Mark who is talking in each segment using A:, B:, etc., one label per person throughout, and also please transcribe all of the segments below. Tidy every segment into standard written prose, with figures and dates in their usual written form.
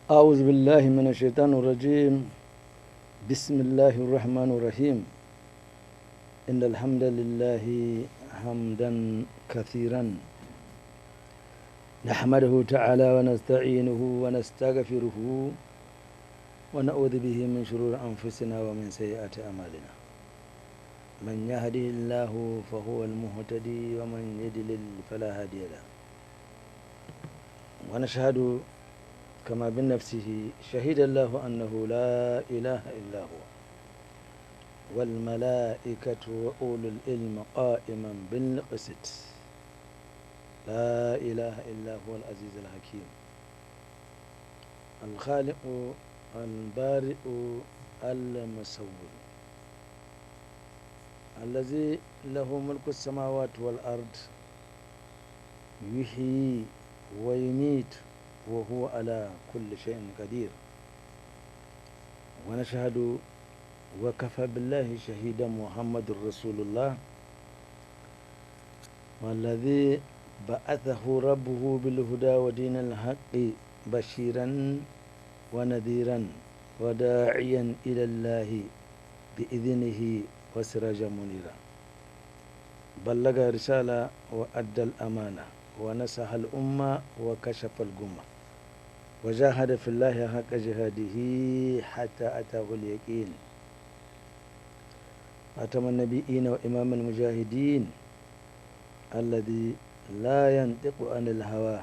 A: أعوذ بالله من الشيطان الرجيم. بسم الله الرحمن الرحيم. إن الحمد لله حمدا كثيرا نحمده تعالى ونستعينه ونستغفره ونعوذ به من شرور أنفسنا ومن سيئات أعمالنا. من يهده الله فهو المهتدي ومن يضلل فلا هادي له. ونشهد كما بنفسه شهد الله أنه لا إله إلا هو والملائكة وأولو العلم قائما بالقسط. لا إله إلا هو العزيز الحكيم الخالق البارئ المصور الذي له ملك السماوات والأرض يحيي ويميت وهو على كل شيء قدير. ونشهد وكفى بالله شهيدا محمد رسول الله والذي بعثه ربه بالهدى ودين الحق بشيرا ونذيرا وداعيا إلى الله بإذنه وسراجا منيرا. بلغ رسالة وأدى الأمانة ونصح الأمة وكشف الغمة وجاهد في الله حق جهاده حتى أتاه اليقين. خاتم النبيين وإمام المجاهدين الذي لا ينطق عن الهوى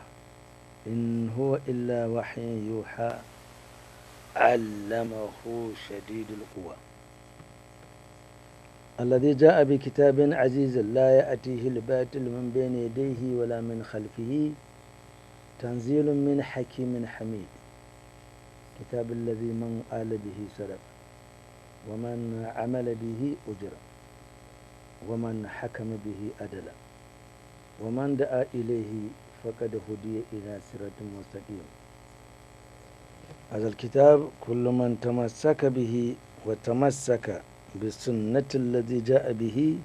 A: إن هو إلا وحي يوحى علمه شديد القوى الذي جاء بكتاب عزيز لا يأتيه الباطل من بين يديه ولا من خلفه تنزيل من حكيم حميد. كتاب الذي من قال به سلف ومن عمل به أجر ومن حكم به أدل ومن دعا إليه فقد هدي إلى صراط مستقيم. هذا الكتاب كل من تمسك به وتمسك بالسنة الذي جاء به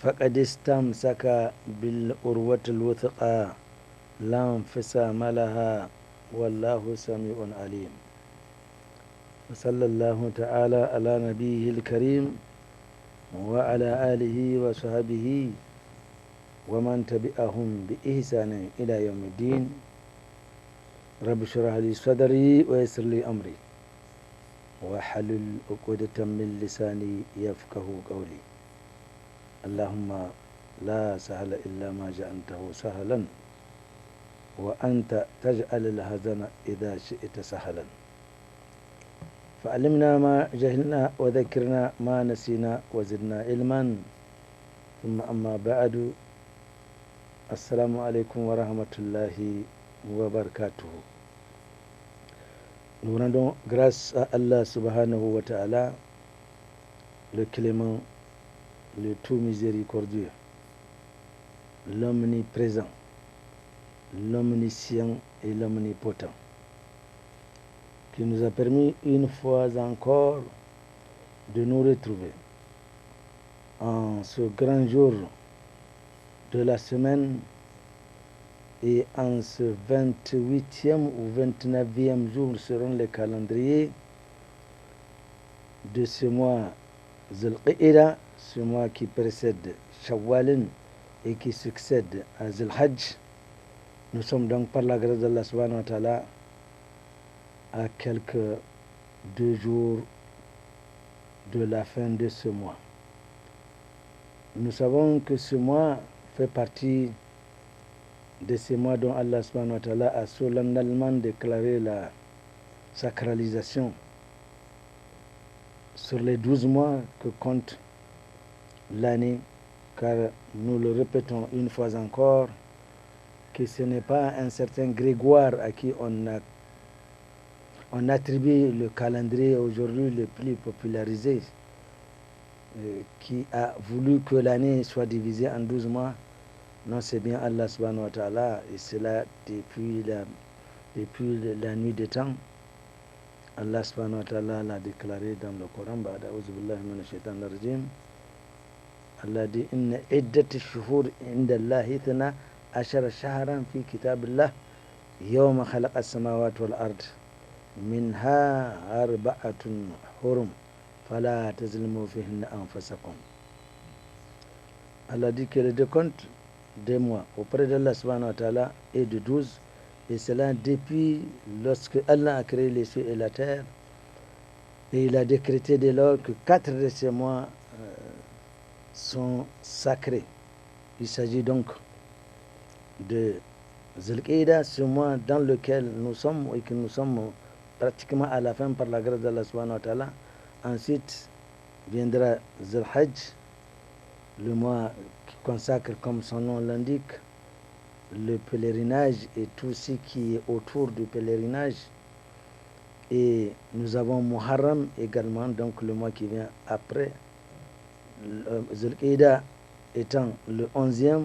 A: فقد استمسك بالعروة الوثقى لا انفصام لها والله سميع عليم. وصلى الله تعالى على نبيه الكريم وعلى آله وصحبه ومن تبعهم بإحسان إلى يوم الدين. رب اشرح لي صدري ويسر لي أمري وحلل عقدة من لساني يفقه قولي. اللهم لا سهل إلا ما جعلته سهلا وأنت تجعل الحزن إذا شئت سهلا. فعلمنا ما جهلنا وذكرنا ما نسينا وزدنا علما. ثم أما بعد. السلام عليكم ورحمة الله وبركاته. Nous rendons grâce à Allah subhanahu wa ta'ala, le clément, le tout miséricordieux, l'omniprésent, l'omniscient et l'omnipotent, qui nous a permis une fois encore de nous retrouver en ce grand jour de la semaine et en ce 28e ou 29e jour selon le calendrier de ce mois Zul-Qa'ida, ce mois qui précède Shawwal et qui succède à Zul-Hajj. Nous sommes donc par la grâce d'Allah subhanahu wa ta'ala à quelques 2 jours de la fin de ce mois. Nous savons que ce mois fait partie de ces mois dont Allah subhanahu wa ta'ala a solennellement déclaré la sacralisation sur les 12 mois que compte l'année, car nous le répétons une fois encore que ce n'est pas un certain Grégoire à qui on attribue le calendrier aujourd'hui le plus popularisé qui a voulu que l'année soit divisée en 12 mois. Non, c'est bien Allah subhanahu wa ta'ala, et cela depuis la nuit des temps. Allah subhanahu wa ta'ala l'a déclaré dans le Coran. Ba'da a'udhu billahi minash shaitanir rajim. Allah dit inna iddati shuhur inda Allahi 12 shahran fi kitabillah يوم خلق السماوات والأرض منها أربعة حرم فلا تظلموا فيهن أنفسكم. Allah dit que le décompte des mois auprès d'Allah subhanahu wa ta'ala est de 12, et cela depuis lorsque Allah a créé les cieux et la terre, et il a décrété dès lors que 4 de ces mois sont sacrés. Il s'agit donc de Zulqa'ida, ce mois dans lequel nous sommes et que nous sommes pratiquement à la fin par la grâce d'Allah subhanahu wa ta'ala. Ensuite viendra Zulhajj, le mois qui consacre, comme son nom l'indique, le pèlerinage et tout ce qui est autour du pèlerinage. Et nous avons Muharram également, donc le mois qui vient après, Zulqa'ida étant le 11e,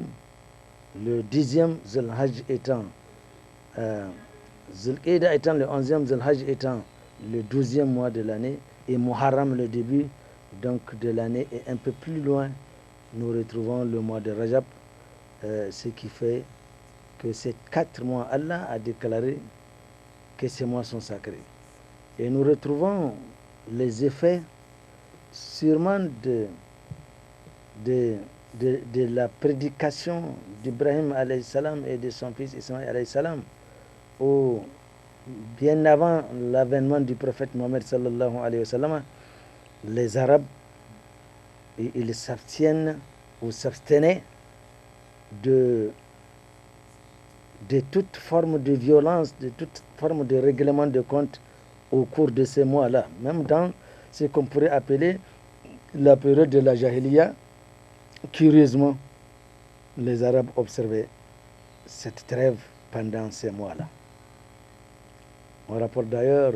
A: le 10e, Zulhajj étant Zulqa'ida étant le 11e, Zulhajj étant le 12e mois de l'année, et Muharram le début donc de l'année. Et un peu plus loin, nous retrouvons le mois de Rajab, ce qui fait que ces 4 mois, Allah a déclaré que ces mois sont sacrés. Et nous retrouvons les effets sûrement de la prédication d'Ibrahim alayhi salam et de son fils Ismaïl alayhi salam, où bien avant l'avènement du prophète Mohammed sallallahu alayhi wa sallam, les Arabes, ils s'abstiennent ou s'abstenaient de toute forme de violence, de toute forme de règlement de compte au cours de ces mois-là, même dans ce qu'on pourrait appeler la période de la Jahiliya. Curieusement, les Arabes observaient cette trêve pendant ces mois-là. On rapporte d'ailleurs,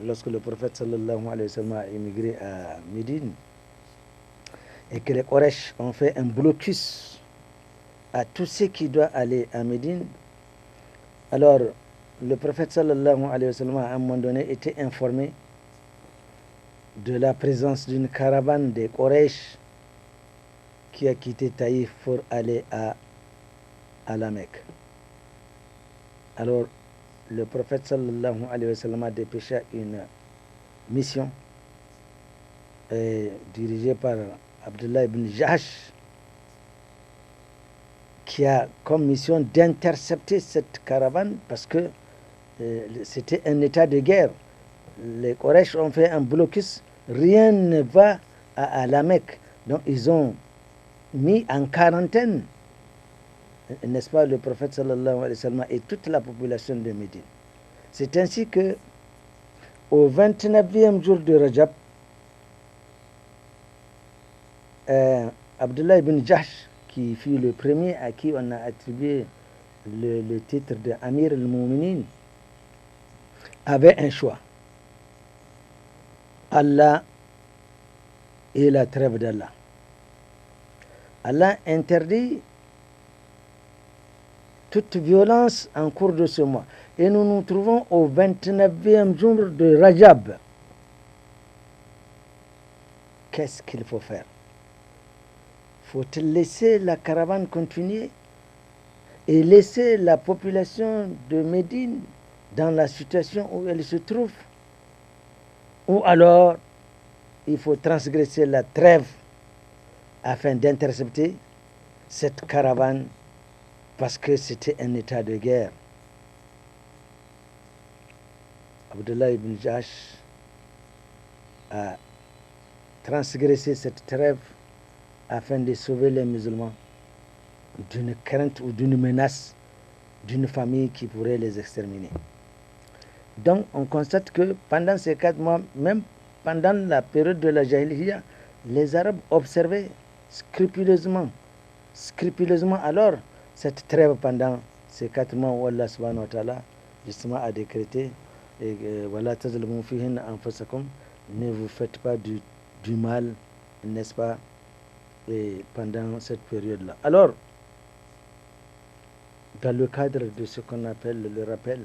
A: lorsque le prophète sallallahu alayhi wa sallam a émigré à Médine, et que les Quraysh ont fait un blocus à tout ce qui doit aller à Médine, alors le prophète sallallahu alayhi wa sallam à un moment donné était informé de la présence d'une caravane des Quraysh qui a quitté Taïf pour aller à la Mecque. Alors le prophète sallallahu alayhi wa sallam a dépêché une mission dirigée par Abdullah ibn Jahsh, qui a comme mission d'intercepter cette caravane, parce que c'était un état de guerre. Les Quraysh ont fait un blocus, rien ne va à la Mecque. Donc ils ont mis en quarantaine, n'est-ce pas, le prophète sallallahu alayhi wa sallam et toute la population de Médine. C'est ainsi que au 29e jour de Rajab, Abdullah ibn Jahsh, qui fut le premier à qui on a attribué le titre de Amir al-Mu'minin, avait un choix. Allah et la trêve d'Allah. Allah interdit toute violence en cours de ce mois. Et nous nous trouvons au 29e jour de Rajab. Qu'est-ce qu'il faut faire? Faut-il laisser la caravane continuer et laisser la population de Médine dans la situation où elle se trouve? Ou alors, il faut transgresser la trêve afin d'intercepter cette caravane, parce que c'était un état de guerre. Abdullah ibn Jahsh a transgressé cette trêve afin de sauver les musulmans d'une crainte ou d'une menace d'une famille qui pourrait les exterminer. Donc on constate que pendant ces 4 mois, même pendant la période de la Jahiliya, les Arabes observaient scrupuleusement alors cette trêve pendant ces 4 mois où Allah subhanahu wa ta'ala justement a décrété voilà, tazlamu fihinna anfusakum, ne vous faites pas du mal, n'est-ce pas, et pendant cette période-là. Alors, dans le cadre de ce qu'on appelle le rappel,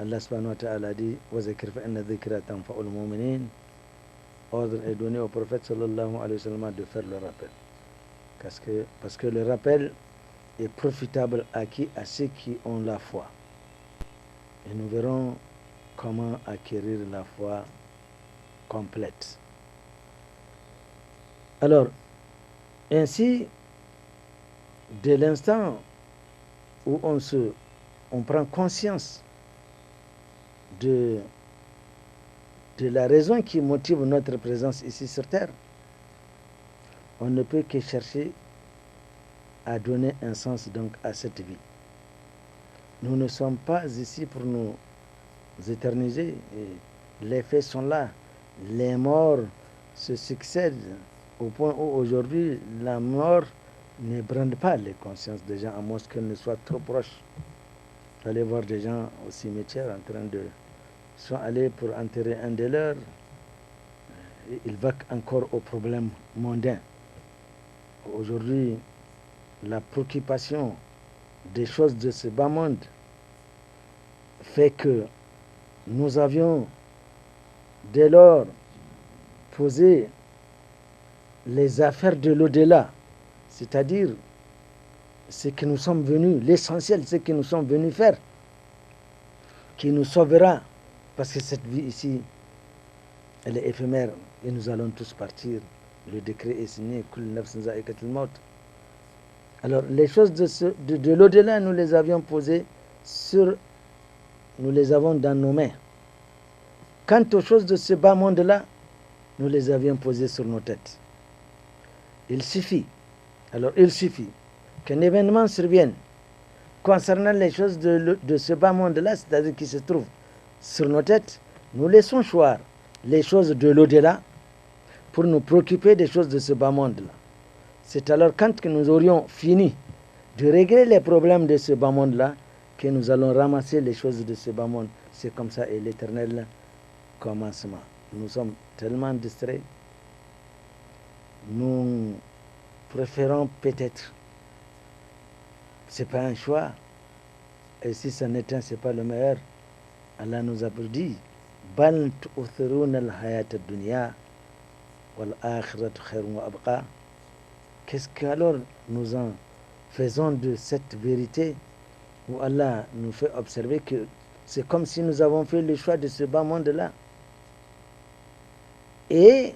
A: Allah subhanahu wa ta'ala dit wa zakir fa inna dhikra tanfa'ul mu'minin. Ordre est donné au prophète sallallahu alayhi wa sallam de faire le rappel. Parce que le rappel est profitable à qui? À ceux qui ont la foi. Et nous verrons comment acquérir la foi complète. Alors, ainsi, dès l'instant où on prend conscience de la raison qui motive notre présence ici sur terre, on ne peut que chercher à donner un sens donc à cette vie. Nous ne sommes pas ici pour nous éterniser. Et les faits sont là. Les morts se succèdent au point où aujourd'hui la mort n'ébranle pas les consciences des gens, à moins qu'elle ne soit trop proche. Vous allez voir des gens au cimetière en train de... sont allés pour enterrer un des leurs. Ils vaquent encore aux problèmes mondains. Aujourd'hui, la préoccupation des choses de ce bas monde fait que nous avions dès lors posé les affaires de l'au-delà, c'est-à-dire ce que nous sommes venus, l'essentiel, ce que nous sommes venus faire, qui nous sauvera, parce que cette vie ici, elle est éphémère et nous allons tous partir. Le décret est signé. Alors, les choses de l'au-delà, nous les avions posées nous les avons dans nos mains. Quant aux choses de ce bas monde-là, nous les avions posées sur nos têtes. Il suffit qu'un événement survienne concernant les choses de ce bas monde-là, c'est-à-dire qui se trouve sur nos têtes, nous laissons choir les choses de l'au-delà pour nous préoccuper des choses de ce bas monde-là. C'est alors quand nous aurions fini de régler les problèmes de ce bas monde-là que nous allons ramasser les choses de ce bas monde. C'est comme ça et l'éternel commencement. Nous sommes tellement distraits. Nous préférons peut-être, c'est pas un choix, et si ça n'est un, c'est pas le meilleur. Allah nous a dit bal tu'thiruna al-hayat ad-dunya wal akhiratu khayrun wa abqa. Qu'est-ce qu'alors nous en faisons de cette vérité où Allah nous fait observer que c'est comme si nous avons fait le choix de ce bas monde-là et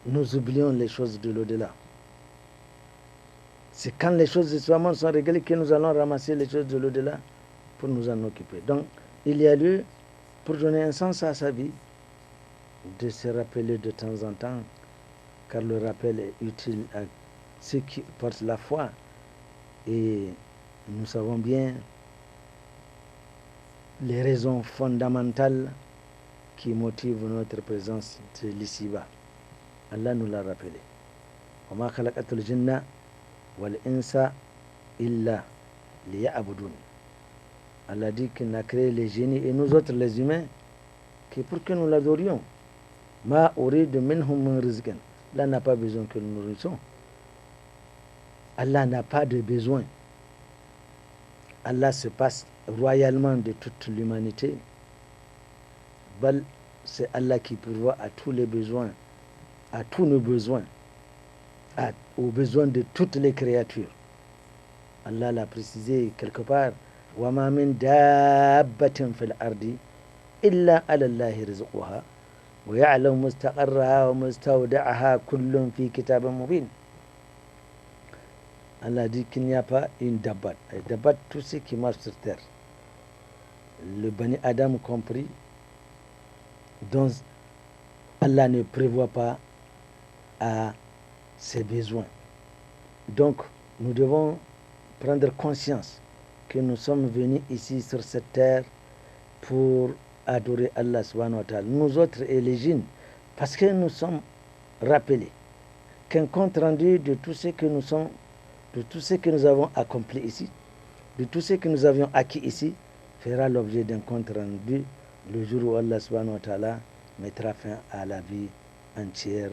A: nous oublions les choses de l'au-delà. C'est quand les choses de ce bas monde sont réglées que nous allons ramasser les choses de l'au-delà pour nous en occuper. Donc, il y a lieu, pour donner un sens à sa vie, de se rappeler de temps en temps, car le rappel est utile à ceux qui portent la foi. Et nous savons bien les raisons fondamentales qui motivent notre présence de l'ici-bas. Allah nous l'a rappelé. وَمَا خَلَقَتُ الْجِنَّ وَالْإِنسَ إِلَّا لِيَعْبُدُونِ. Allah dit qu'il a créé les génies et nous autres les humains que pour que nous l'adorions. Ma uridu minhum min rizqin. Allah n'a pas besoin que nous nourrissons. Allah n'a pas de besoin. Allah se passe royalement de toute l'humanité. C'est Allah qui pourvoit à tous les besoins, à tous nos besoins, aux besoins de toutes les créatures. Allah l'a précisé quelque part. وَمَا مِن دَابَّةٍ فِي الْأَرْضِ إِلَّا عَلَى اللَّهِ رِزْقُهَا وَيَعْلَمُ مُسْتَقَرَّهَا وَمُسْتَوْدَعَهَا كُلٌّ فِي كِتَابٍ مُبِينٍ. Allah dit qu'il n'y a pas une dabbat. Dabbat, tout ce qui marche sur terre, le Bani Adam compris, dont Allah ne prévoit pas à ses besoins. Donc, nous devons prendre conscience que nous sommes venus ici sur cette terre pour adorer Allah subhanahu wa ta'ala, nous autres et les djinns, parce que nous sommes rappelés qu'un compte rendu de tout ce que nous sommes, de tout ce que nous avons accompli ici, de tout ce que nous avions acquis ici, fera l'objet d'un compte rendu le jour où Allah subhanahu wa ta'ala mettra fin à la vie entière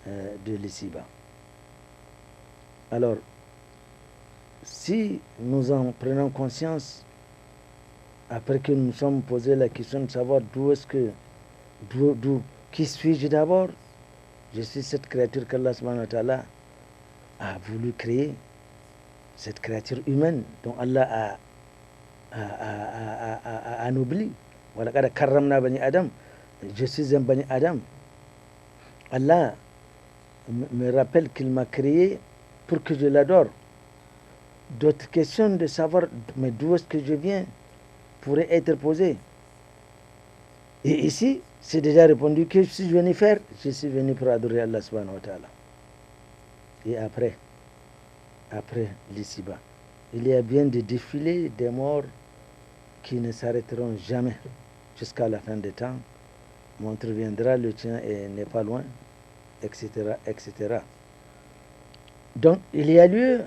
A: de l'ici-bas. Alors, si nous en prenons conscience, après que nous nous sommes posé la question de savoir qui suis-je d'abord, je suis cette créature qu'Allah subhanahu wa ta'ala a voulu créer. cette créature humaine dont Allah a anobli. Voilà, karramna bani Adam. Je suis un bani Adam. Allah me rappelle qu'il m'a créé pour que je l'adore. D'autres questions de savoir mais d'où est-ce que je viens pourraient être posées. Et ici, c'est déjà répondu que je suis venu faire. Je suis venu pour adorer Allah subhanahu wa ta'ala. Et après l'ici-bas, il y a bien des défilés des morts qui ne s'arrêteront jamais jusqu'à la fin des temps. Mon tour viendra, le tien n'est pas loin, etc., etc. Donc, il y a lieu,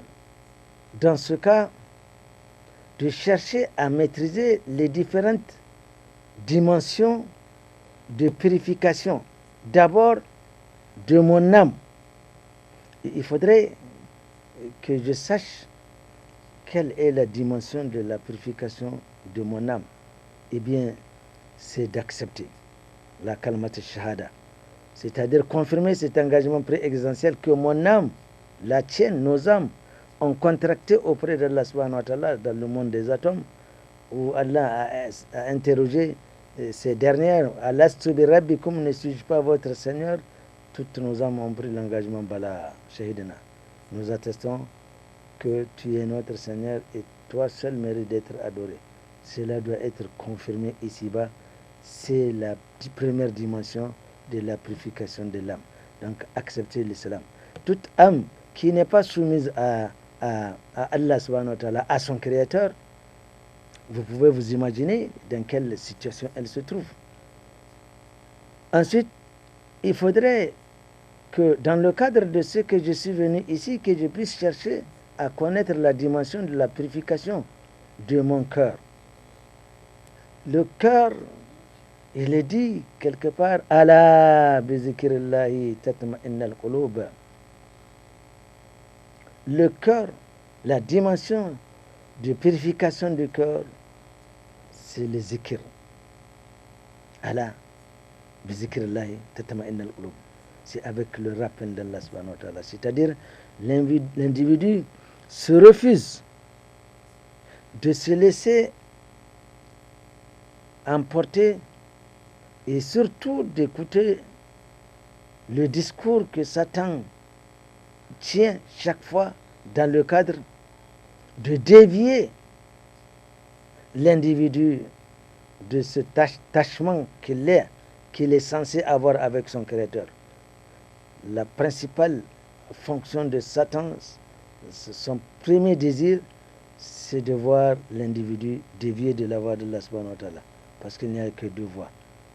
A: dans ce cas, de chercher à maîtriser les différentes dimensions de purification. D'abord, de mon âme. Il faudrait que je sache quelle est la dimension de la purification de mon âme. Eh bien, c'est d'accepter la kalmat shahada, c'est-à-dire confirmer cet engagement préexistentiel que mon âme, la tienne, nos âmes ont contracté auprès d'Allah subhanahu wa ta'ala dans le monde des atomes, où Allah a interrogé ces dernières, Alastu bi rabbikum, ne suis-je pas votre Seigneur? Toutes nos âmes ont pris l'engagement, Bala Shahidina. Nous attestons que tu es notre Seigneur et toi seul mérite d'être adoré. Cela doit être confirmé ici-bas. C'est la première dimension de la purification de l'âme. Donc, accepter l'islam. Toute âme qui n'est pas soumise à Allah subhanahu wa ta'ala, à son créateur, vous pouvez vous imaginer dans quelle situation elle se trouve. Ensuite, il faudrait que dans le cadre de ce que je suis venu ici, que je puisse chercher à connaître la dimension de la purification de mon cœur. Le cœur, il est dit quelque part, Ala bi zikrillahi tatma'innal qulub. Le cœur, la dimension de purification du cœur, c'est le zikr. Ala bi zikrillahi tatma'innal qulub. C'est avec le rappel d'Allah subhanahu wa ta'ala. C'est-à-dire, l'individu se refuse de se laisser emporter et surtout d'écouter le discours que Satan tient chaque fois dans le cadre de dévier l'individu de ce tâchement qu'il est censé avoir avec son Créateur. La principale fonction de Satan, son premier désir, c'est de voir l'individu dévier de la voie de Allah subhanahu wa ta'ala. Parce qu'il n'y a que deux voies.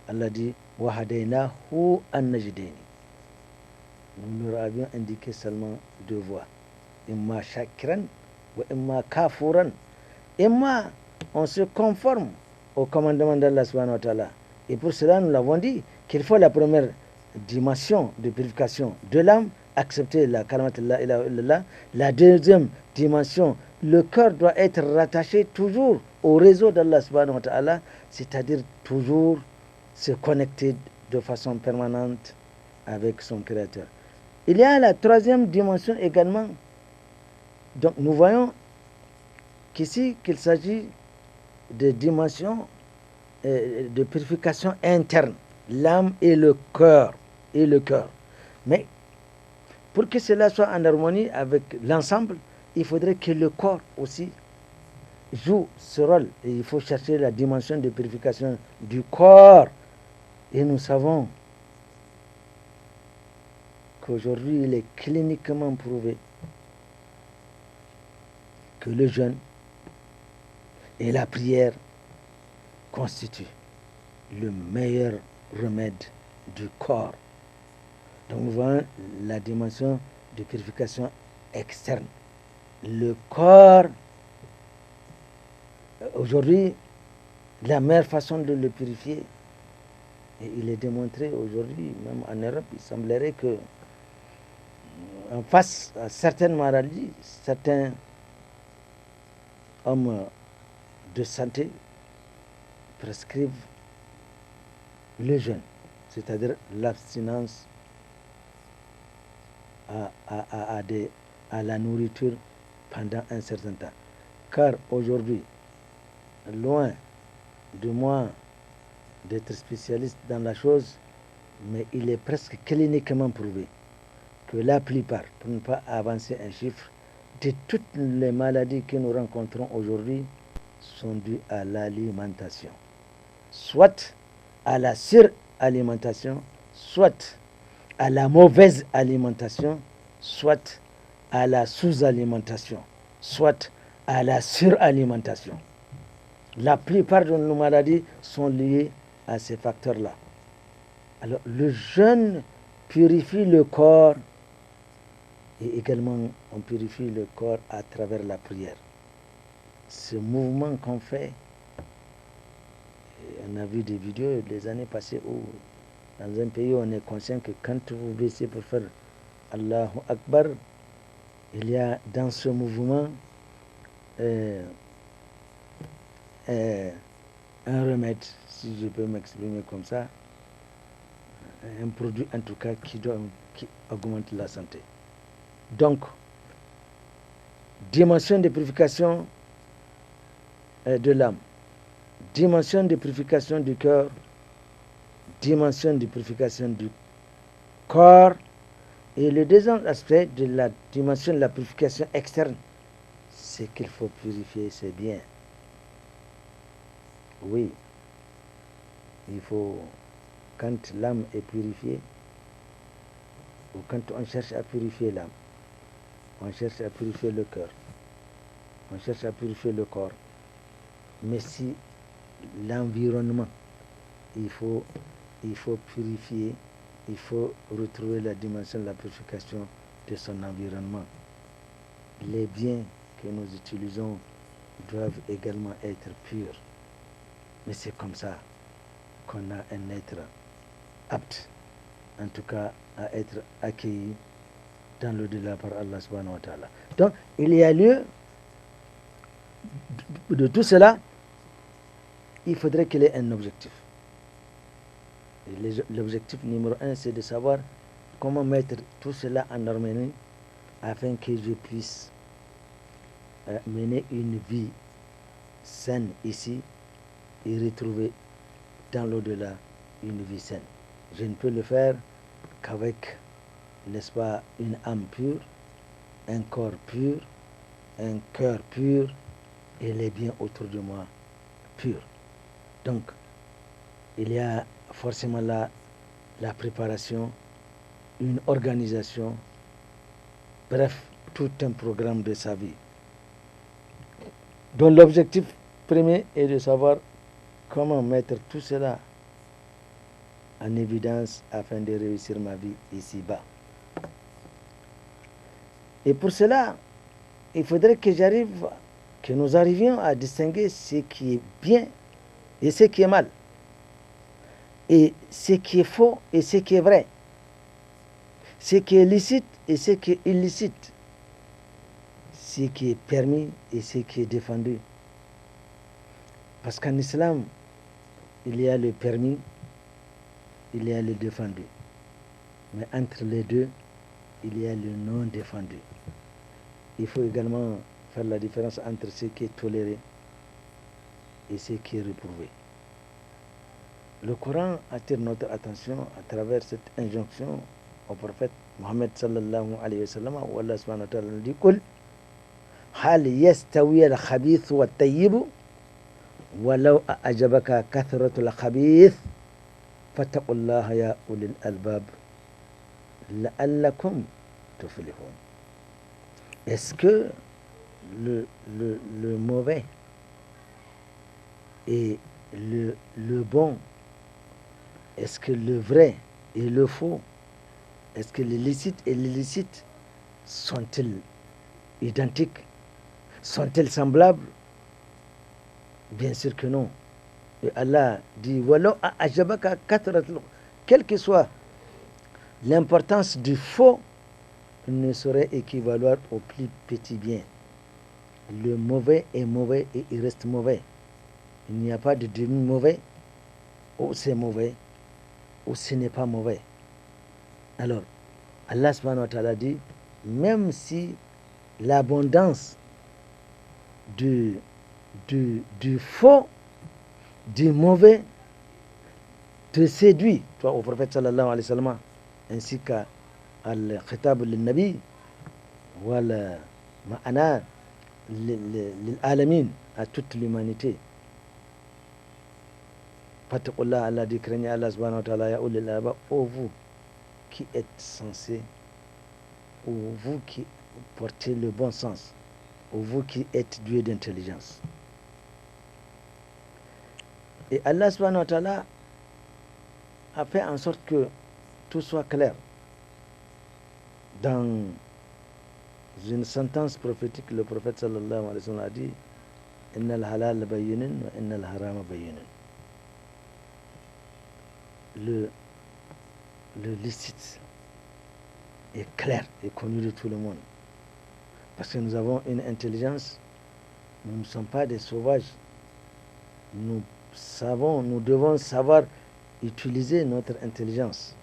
A: Allah dit Wahadaynahu an-najdaini. Nous leur avions indiqué seulement deux voies. Imma shakiran wa imma kafuran. Imma on se conforme au commandement d'Allah subhanahu wa ta'ala. Et pour cela, nous l'avons dit qu'il faut la première dimension de purification de l'âme, accepter la kalimat la ilaha illallah. La deuxième dimension, le cœur doit être rattaché toujours au réseau d'Allah subhanahu wa ta'ala, c'est-à-dire toujours se connecter de façon permanente avec son Créateur. Il y a la troisième dimension également. Donc nous voyons qu'ici qu'il s'agit de dimensions de purification interne, l'âme et le cœur. Mais pour que cela soit en harmonie avec l'ensemble, il faudrait que le corps aussi joue ce rôle. Et il faut chercher la dimension de purification du corps. Et nous savons qu'aujourd'hui, il est cliniquement prouvé que le jeûne et la prière constituent le meilleur remède du corps. Donc nous voyons la dimension de purification externe. Le corps, aujourd'hui, la meilleure façon de le purifier, et il est démontré aujourd'hui, même en Europe, il semblerait que en face à certaines maladies, certains hommes de santé prescrivent le jeûne, c'est-à-dire l'abstinence à la nourriture pendant un certain temps. Car aujourd'hui, loin de moi d'être spécialiste dans la chose, mais il est presque cliniquement prouvé que la plupart, pour ne pas avancer un chiffre, de toutes les maladies que nous rencontrons aujourd'hui sont dues à l'alimentation. Soit à la suralimentation, soit à la mauvaise alimentation, soit à la sous-alimentation, soit à la suralimentation. La plupart de nos maladies sont liées à ces facteurs-là. Alors, le jeûne purifie le corps et également on purifie le corps à travers la prière. Ce mouvement qu'on fait, on a vu des vidéos les années passées où dans un pays on est conscient que quand vous baissez pour faire Allahu Akbar, il y a dans ce mouvement un remède, si je peux m'exprimer comme ça, un produit en tout cas qui augmente la santé. Donc, dimension de purification de l'âme, dimension de purification du cœur, dimension de purification du corps, et le deuxième aspect de la dimension de la purification externe, c'est qu'il faut purifier ses biens. Oui, il faut, quand l'âme est purifiée, ou quand on cherche à purifier l'âme, on cherche à purifier le cœur, on cherche à purifier le corps, mais si l'environnement, il faut purifier, il faut retrouver la dimension de la purification de son environnement. Les biens que nous utilisons doivent également être purs. Mais c'est comme ça qu'on a un être apte, en tout cas, à être accueilli dans l'au-delà par Allah subhanahu wa ta'ala. Donc, il y a lieu de tout cela, il faudrait qu'il ait un objectif. L'objectif numéro 1, c'est de savoir comment mettre tout cela en harmonie afin que je puisse mener une vie saine ici et retrouver dans l'au-delà une vie saine. Je ne peux le faire qu'avec, n'est-ce pas, une âme pure, un corps pur, un cœur pur et les biens autour de moi purs. Donc, il y a forcément là la préparation, une organisation, bref, tout un programme de sa vie. Donc l'objectif premier est de savoir comment mettre tout cela en évidence afin de réussir ma vie ici-bas. Et pour cela, il faudrait que nous arrivions à distinguer ce qui est bien et ce qui est mal, et ce qui est faux et ce qui est vrai, ce qui est licite et ce qui est illicite, ce qui est permis et ce qui est défendu. Parce qu'en islam, il y a le permis, il y a le défendu. Mais entre les deux, il y a le non défendu. Il faut également faire la différence entre ce qui est toléré et ce qui est réprouvé. Le Coran attire notre attention à travers cette injonction au prophète Mohammed sallallahu alayhi wa sallam, où Allah subhanahu wa ta'ala nous dit: Qul hal yastawi al-khabith wa at-tayyib walau a'jabaka kathratu al-khabith fattaqullaha ya ulil albab la'allakum tuflihun. Est-ce que le mauvais et le bon, est-ce que le vrai et le faux, est-ce que le licite et l'illicite sont-ils identiques? Sont-ils semblables? Bien sûr que non. Et Allah dit: quelle que soit l'importance du faux, ne saurait équivaloir au plus petit bien. Le mauvais est mauvais et il reste mauvais. Il n'y a pas de demi-mauvais, ou c'est mauvais, ou ce n'est pas mauvais. Alors, Allah subhanahu wa ta'ala dit: même si l'abondance du faux, du mauvais, te séduit, toi, au prophète sallallahu alayhi wa sallam, ainsi qu'à al-khitab lil-nabi, wal ma'ana lil-alamin, à toute l'humanité. Fattaqullah, Allah dit, craignez Allah subhanahu wa ta'ala, ya ulil albab, ô vous qui êtes censés, ô vous qui portez le bon sens, ô vous qui êtes doués d'intelligence. Et Allah subhanahu wa ta'ala a fait en sorte que tout soit clair. Dans une sentence prophétique, le prophète sallallahu alayhi wa sallam a dit Inna al-halal bayyinun wa inna al-harama bayyinun. Le licite est clair et connu de tout le monde. Parce que nous avons une intelligence, nous ne sommes pas des sauvages. Nous devons savoir utiliser notre intelligence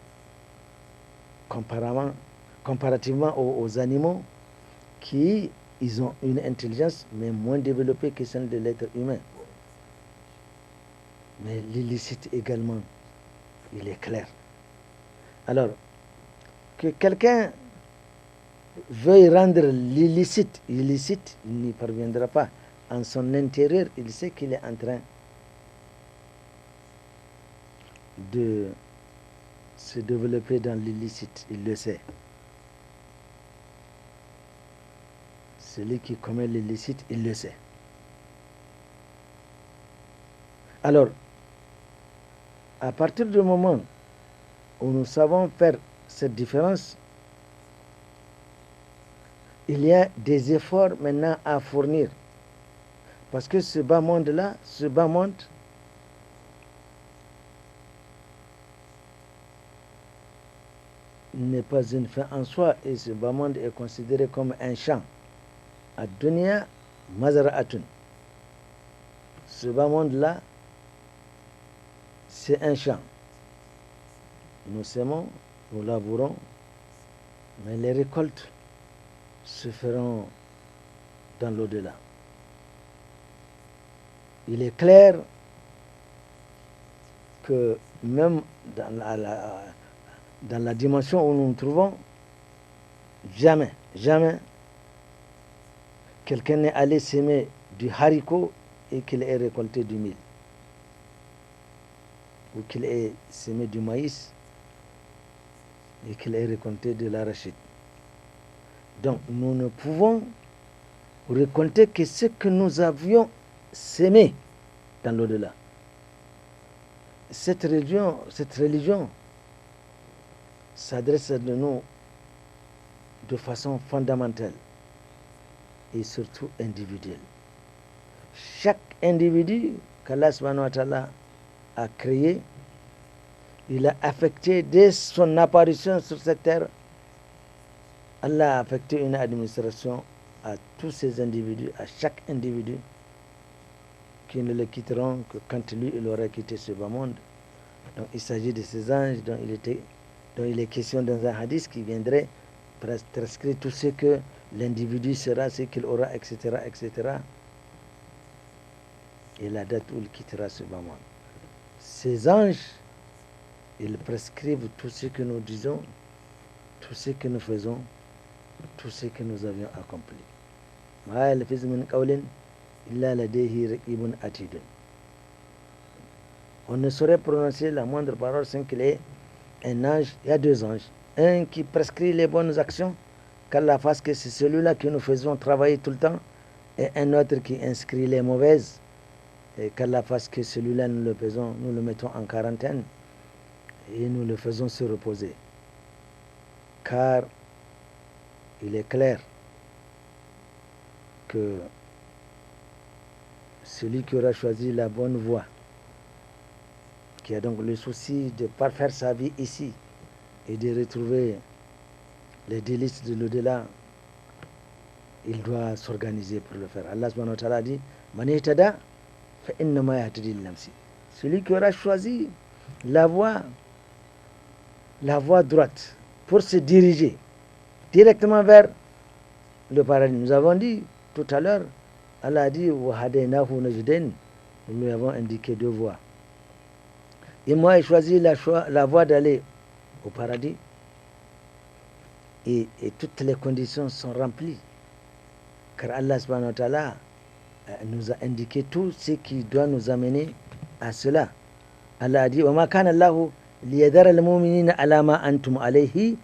A: comparativement aux animaux qui ils ont une intelligence mais moins développée que celle de l'être humain. Mais l'illicite également, il est clair. Alors, que quelqu'un veuille rendre l'illicite illicite, il n'y parviendra pas. En son intérieur, il sait qu'il est en train de se développer dans l'illicite, il le sait. Celui qui commet l'illicite, il le sait. Alors, à partir du moment où nous savons faire cette différence, il y a des efforts maintenant à fournir. Parce que ce bas monde-là, ce bas monde, n'est pas une fin en soi, et ce bas monde est considéré comme un champ. Ad-dunya mazra'atun. Ce bas monde-là, c'est un champ. Nous semons, nous labourons, mais les récoltes se feront dans l'au-delà. Il est clair que même dans la dimension où nous nous trouvons, jamais quelqu'un n'est allé semer du haricot et qu'il ait récolté du mil, ou qu'il ait semé du maïs et qu'il ait récolté de l'arachide. Donc nous ne pouvons récolter que ce que nous avions sémé dans l'au-delà. Cette religion s'adresse à nous de façon fondamentale et surtout individuelle. Chaque individu qu'Allah subhanahu wa ta'ala a créé, il a affecté dès son apparition sur cette terre, Allah a affecté une administration à tous ces individus, à chaque individu, qui ne le quitteront que quand lui il aura quitté ce bas monde. Donc il s'agit de ces anges dont il est question dans un hadith qui viendrait prescrire tout ce que l'individu sera, ce qu'il aura, etc., etc. Et la date où il quittera ce bas monde. Ces anges, ils prescrivent tout ce que nous disons, tout ce que nous faisons, tout ce que nous avions accompli. Ma yalfizu min qawlin illa ladayhi raqibun atidun. On ne saurait prononcer la moindre parole sans qu'il y ait un ange. Il y a deux anges. Un qui prescrit les bonnes actions, qu'Allah fasse que c'est celui-là que nous faisons travailler tout le temps, et un autre qui inscrit les mauvaises, et qu'Allah fasse que celui-là nous le mettons en quarantaine et nous le faisons se reposer. Car il est clair que celui qui aura choisi la bonne voie, qui a donc le souci de parfaire sa vie ici et de retrouver les délices de l'au-delà, il doit s'organiser pour le faire. Allah subhanahu wa ta'ala dit Man ihtada fa innama yahtadi li nafsi. Celui qui aura choisi la voie droite pour se diriger directement vers le paradis. Nous avons dit tout à l'heure, Allah a dit وَهَدَيْنَاهُ نَجْدَيْنِ, nous lui avons indiqué 2 voies. Et moi, j'ai choisi la voie d'aller au paradis. Et toutes les conditions sont remplies. Car Allah subhanahu wa ta'ala nous a indiqué tout ce qui doit nous amener à cela. Allah a dit وَمَا كَانَ اللَّهُ لِيَذَرَ الْمُؤْمِنِينَ عَلَى مَا أَنْتُمْ عَلَيْهِ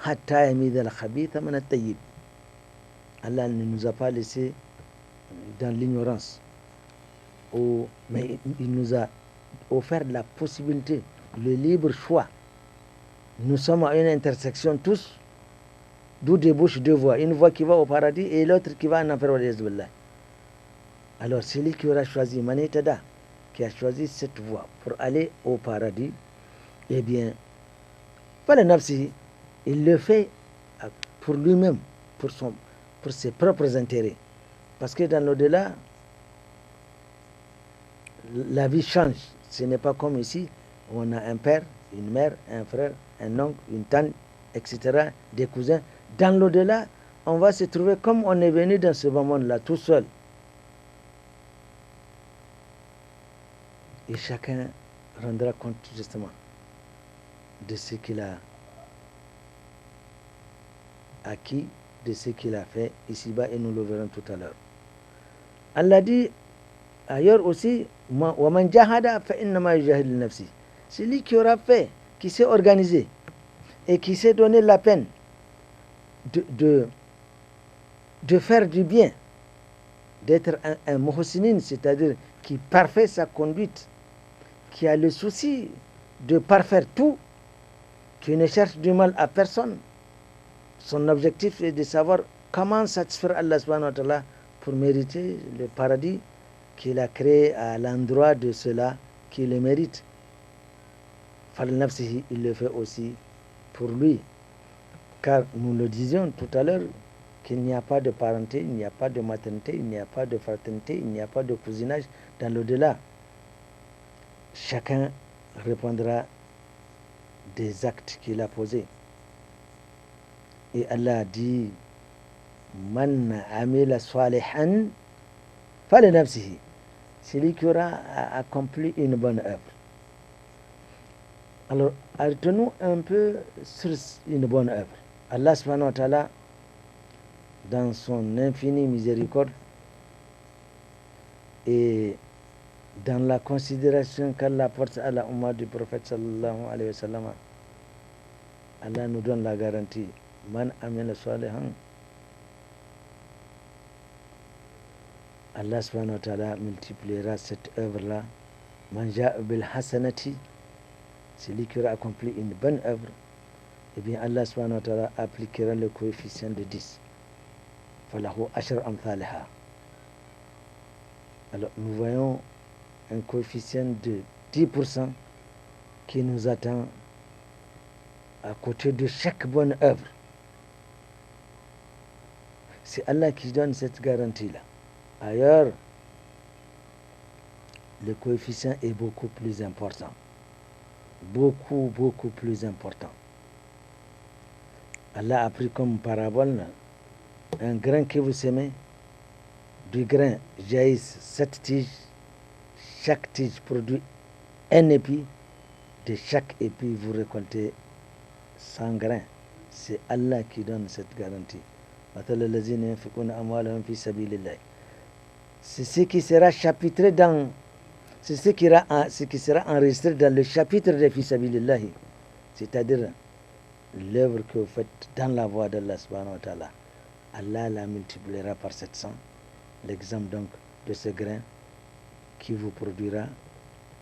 A: حَتَّى يَمِيزَ الْخَبِيثَ مِنَ الطَّيِّبِ. Allah ne nous a pas laissés dans l'ignorance. Mais il nous a offert la possibilité, le libre choix. Nous sommes à une intersection tous, d'où débouchent 2 voies. Une voie qui va au paradis et l'autre qui va en enfer. Alors celui qui aura choisi Manitada, qui a choisi cette voie pour aller au paradis, eh bien, il le fait pour lui-même, pour ses propres intérêts. Parce que dans l'au-delà, la vie change. Ce n'est pas comme ici, où on a un père, une mère, un frère, un oncle, une tante, etc., des cousins. Dans l'au-delà, on va se trouver comme on est venu dans ce monde-là, tout seul. Et chacun rendra compte justement de ce qu'il a acquis, de ce qu'il a fait ici-bas, et nous le verrons tout à l'heure. Allah dit ailleurs aussi, وَمَنْ جَاهَدَ فَإِنَّمَا يُجَاهِدُ لِنَفْسِهِ. Celui qui aura fait, qui s'est organisé et qui s'est donné la peine de faire du bien, d'être un muhsinin, c'est-à-dire qui parfait sa conduite, qui a le souci de parfaire tout, qui ne cherche du mal à personne. Son objectif est de savoir comment satisfaire Allah subhanahu wa ta'ala pour mériter le paradis qu'il a créé à l'endroit de ceux-là qui le méritent. فَلْنَفْسِهِ, il le fait aussi pour lui. Car nous le disions tout à l'heure, qu'il n'y a pas de parenté, il n'y a pas de maternité, il n'y a pas de fraternité, il n'y a pas de cousinage dans l'au-delà. Chacun répondra des actes qu'il a posés. Et Allah dit Man amila salihan falinafsihi, celui qui aura accompli une bonne œuvre. Alors, arrêtons-nous un peu sur une bonne œuvre. Allah subhanahu wa ta'ala, dans son infinie miséricorde et dans la considération qu'Allah porte à la Ummah du prophète sallallahu alayhi wa sallam, Allah nous donne la garantie. Man amila salihan, Allah subhanahu wa ta'ala multipliera cette œuvre-là. Man ja'a bil hasanati, celui qui aura accompli une bonne œuvre, eh bien Allah subhanahu wa ta'ala appliquera le coefficient de 10. Falahu ashar amthalaha. Alors nous voyons un coefficient de 10% qui nous attend à côté de chaque bonne œuvre. C'est Allah qui donne cette garantie-là. Ailleurs, le coefficient est beaucoup plus important. Beaucoup plus important. Allah a pris comme parabole un grain que vous semez, du grain jaillissent 7 tiges, chaque tige produit un épi, de chaque épi vous récoltez 100 grains. C'est Allah qui donne cette garantie. C'est ce qui sera chapitré dans, c'est ce qui sera enregistré dans le chapitre de Fisabilillahi, c'est-à-dire l'œuvre que vous faites dans la voie d'Allah subhanahu wa ta'ala. Allah la multipliera par 700. L'exemple donc de ce grain qui vous produira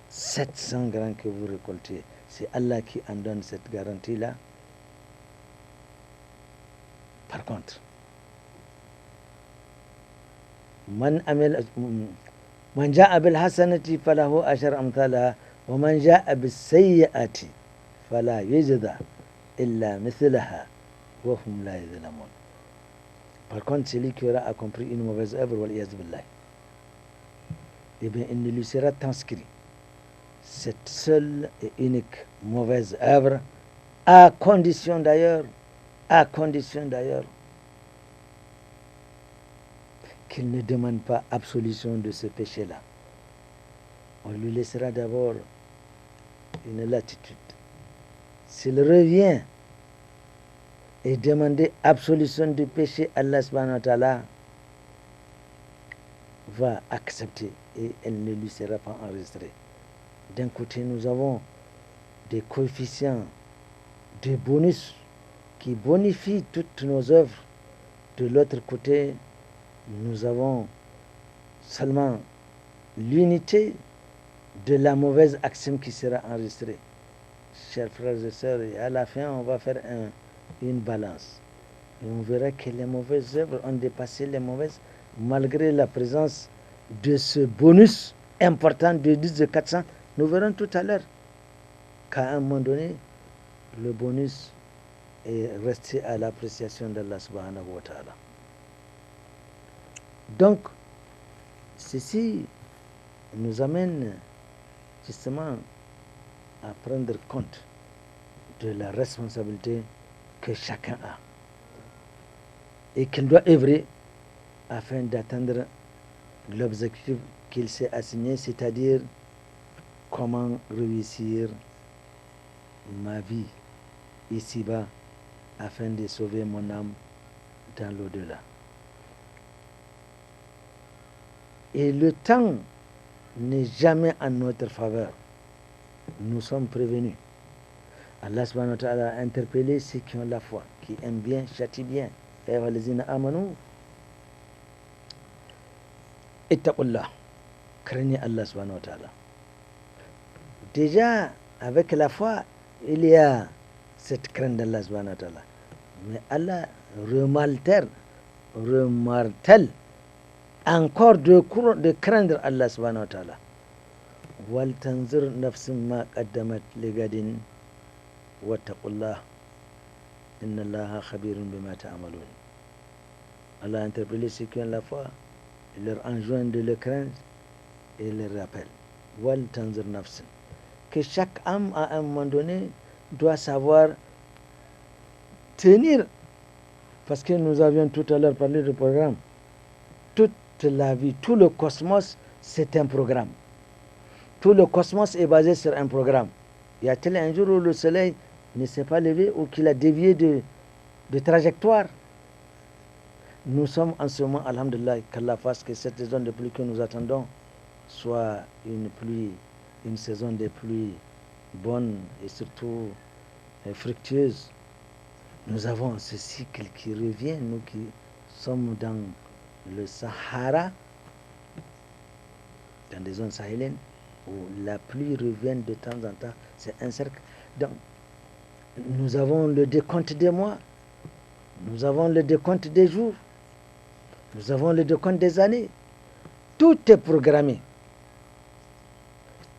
A: 700 grains que vous récoltez. C'est Allah qui en donne cette garantie-là. Par contre, man ja'a bil hasanati falahu ashar amthalaha wa man ja'a bis sayyi'ati fala yujza illa mithlaha wa hum la yuzlamun. Par contre, celui qui aura accompli une mauvaise œuvre, wal iyaz billah, eh bien, il ne lui sera transcrit cette seule et unique mauvaise œuvre, à condition d'ailleurs qu'il ne demande pas absolution de ce péché-là. On lui laissera d'abord une latitude. S'il revient et demande absolution du péché, Allah subhanahu wa ta'ala va accepter et elle ne lui sera pas enregistrée. D'un côté, nous avons des coefficients, des bonus qui bonifient toutes nos œuvres. De l'autre côté, nous avons seulement l'unité de la mauvaise action qui sera enregistrée. Chers frères et sœurs, et à la fin, on va faire une balance. Et on verra que les mauvaises œuvres ont dépassé les mauvaises, malgré la présence de ce bonus important de 10 de 400. Nous verrons tout à l'heure qu'à un moment donné, le bonus est resté à l'appréciation d'Allah subhanahu wa ta'ala. Donc, ceci nous amène justement à prendre compte de la responsabilité que chacun a et qu'il doit œuvrer afin d'atteindre l'objectif qu'il s'est assigné, c'est-à-dire comment réussir ma vie ici-bas afin de sauver mon âme dans l'au-delà. Et le temps n'est jamais en notre faveur. Nous sommes prévenus. Allah subhanahu wa ta'ala a interpellé ceux qui ont la foi, qui aiment bien, châtient bien. Ittaqullah. Craignez Allah subhanahu wa ta'ala. Déjà, avec la foi, il y a cette crainte d'Allah subhanahu wa ta'ala. Mais Allah remartèle encore de craindre Allah subhanahu wa ta'ala. Wal tanzir nafsin ma qaddamat ligadin wattaqullah inna Allaha khabirun bima ta'malun. Allah interpelle ceux qui ont la foi, il leur enjoint de le craindre et il leur rappelle. Wal tanzir nafsin. Que chaque âme à un moment donné doit savoir tenir, parce que nous avions tout à l'heure parlé du programme. Toute la vie, tout le cosmos, c'est un programme. Tout le cosmos est basé sur un programme. Y a-t-il un jour où le soleil ne s'est pas levé ou qu'il a dévié de trajectoire? Nous sommes en ce moment, alhamdulillah, qu'Allah fasse que cette saison de pluie que nous attendons soit une saison de pluie bonne et surtout fructueuse. Nous avons ce cycle qui revient, nous qui sommes dans le Sahara, dans des zones sahéliennes, où la pluie revient de temps en temps, c'est un cercle. Donc, nous avons le décompte des mois, nous avons le décompte des jours, nous avons le décompte des années. Tout est programmé.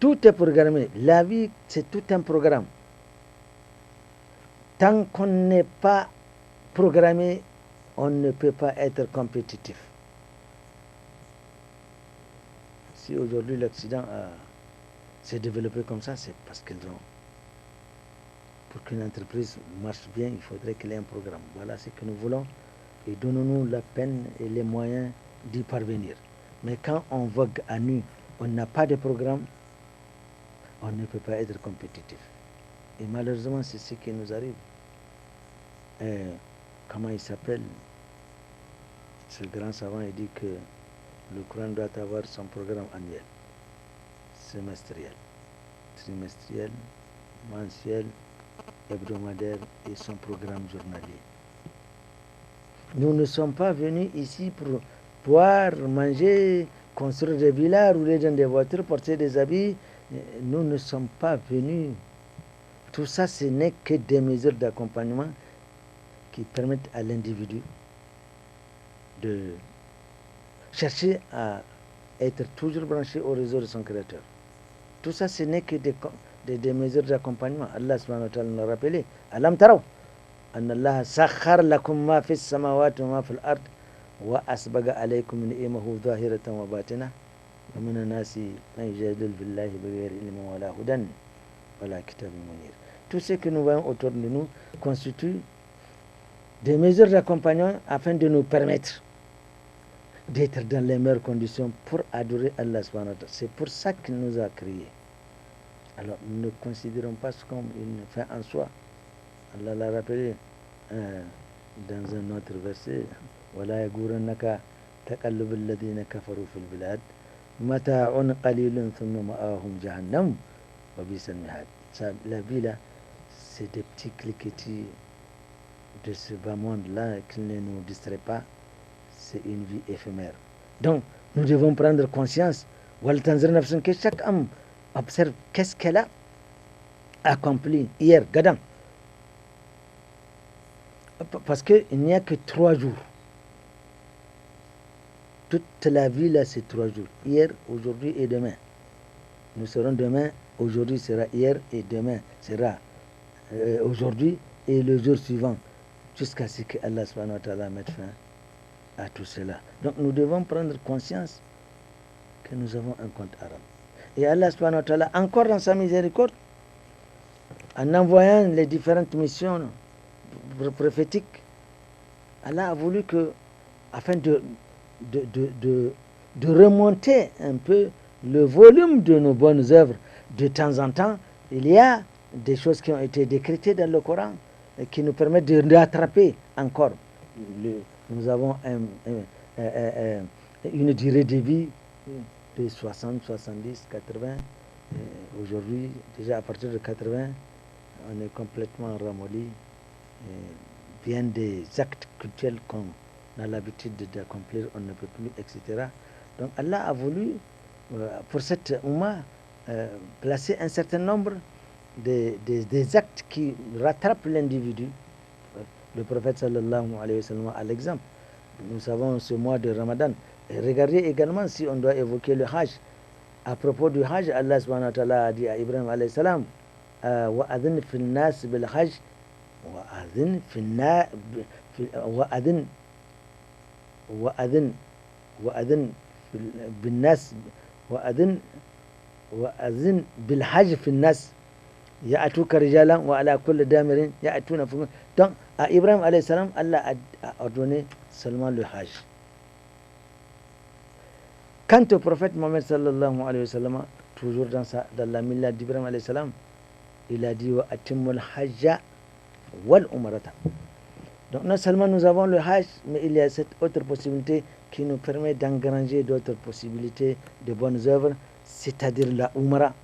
A: Tout est programmé. La vie, c'est tout un programme. Tant qu'on n'est pas programmé, on ne peut pas être compétitif. Si aujourd'hui l'Occident s'est développé comme ça, c'est parce qu'ils ont... Pour qu'une entreprise marche bien, il faudrait qu'il y ait un programme. Voilà ce que nous voulons et donnons-nous la peine et les moyens d'y parvenir. Mais quand on vogue à nu, on n'a pas de programme, on ne peut pas être compétitif. Et malheureusement, c'est ce qui nous arrive. Comment il s'appelle? Ce grand savant, il dit que le Coran doit avoir son programme annuel, semestriel, trimestriel, mensuel, hebdomadaire et son programme journalier. Nous ne sommes pas venus ici pour boire, manger, construire des villas, rouler dans des voitures, porter des habits. Nous ne sommes pas venus. Tout ça, ce n'est que des mesures d'accompagnement qui permettent à l'individu de chercher à être toujours branché au réseau de son Créateur. Tout ça, ce n'est que des mesures d'accompagnement. Allah subhanahu wa ta'ala nous l'a rappelé. Alam taraw anna Allah sakhar lakum ma fis samawati wa ma fil ard wa asbaga alaykum ni'amahu zahiratan wa batina wa min an-nasi man yujadilu billahi bighayri ilmin wala hudan wala kitabin munir. Tout ce que nous voyons autour de nous constitue des mesures d'accompagnement afin de nous permettre d'être dans les meilleures conditions pour adorer Allah subhanahu wa ta'ala. C'est pour ça qu'il nous a créés. Alors, nous ne considérons pas ce comme une fin en soi. Allah l'a rappelé dans un autre verset. وَلَا يَغُرَّنَّكَ تَقَلُّبُ الَّذِينَ كَفَرُوا فِي الْبِلَادِ مَتَاعٌ قَلِيلٌ ثُمَّ مَأْوَاهُمْ جَهَنَّمُ وَبِئْسَ الْمِهَادُ. La vie là, c'est des petits cliquetis de ce bas monde-là qui ne nous distrait pas. C'est une vie éphémère. Donc, nous devons prendre conscience que chaque âme observe qu'est-ce qu'elle a accompli hier, Gadam. Parce qu'il n'y a que 3 jours. Toute la vie là, c'est 3 jours. Hier, aujourd'hui et demain. Nous serons demain, aujourd'hui sera hier et demain sera aujourd'hui et le jour suivant. Jusqu'à ce que Allah subhanahu wa ta'ala mette fin à tout cela. Donc nous devons prendre conscience que nous avons un compte arabe. Et Allah subhanahu wa ta'ala, encore dans sa miséricorde, en envoyant les différentes missions prophétiques, Allah a voulu que, afin de remonter un peu le volume de nos bonnes œuvres, de temps en temps, il y a des choses qui ont été décrétées dans le Coran et qui nous permettent de rattraper encore. Nous avons une durée de vie de 60, 70, 80. Aujourd'hui, déjà à partir de 80, on est complètement ramolli. Bien des actes cultuels qu'on a l'habitude d'accomplir, on ne peut plus, etc. Donc Allah a voulu, pour cette Oumma, placer un certain nombre des actes qui rattrapent l'individu. Le prophète sallallahu alayhi wa sallam a l'exemple. Nous savons ce mois de Ramadan. Et regardez également si on doit évoquer le Hajj. À propos du Hajj, Allah subhanahu wa ta'ala a dit à Ibrahim alayhi salam, وَأَذِنْ فِي النَّاسِ بِالْحَجِّ وَأَذِنْ فِي النَّاسِ بالناس وأذن بالحج في الناس يأتوك رجالا وعلى كل دامر يأتون في. Donc à Ibrahim alayhi salam, Allah a ordonné seulement le Hajj. Quant au prophète Mohammed sallallahu alayhi wa sallam, toujours dans la milla d'Ibrahim alayhi salam, il a dit wa atimul hajja wal umrata. Donc non seulement nous avons le Hajj, mais il y a cette autre possibilité qui nous permet d'engranger d'autres possibilités de bonnes œuvres, c'est-à-dire la Umrah.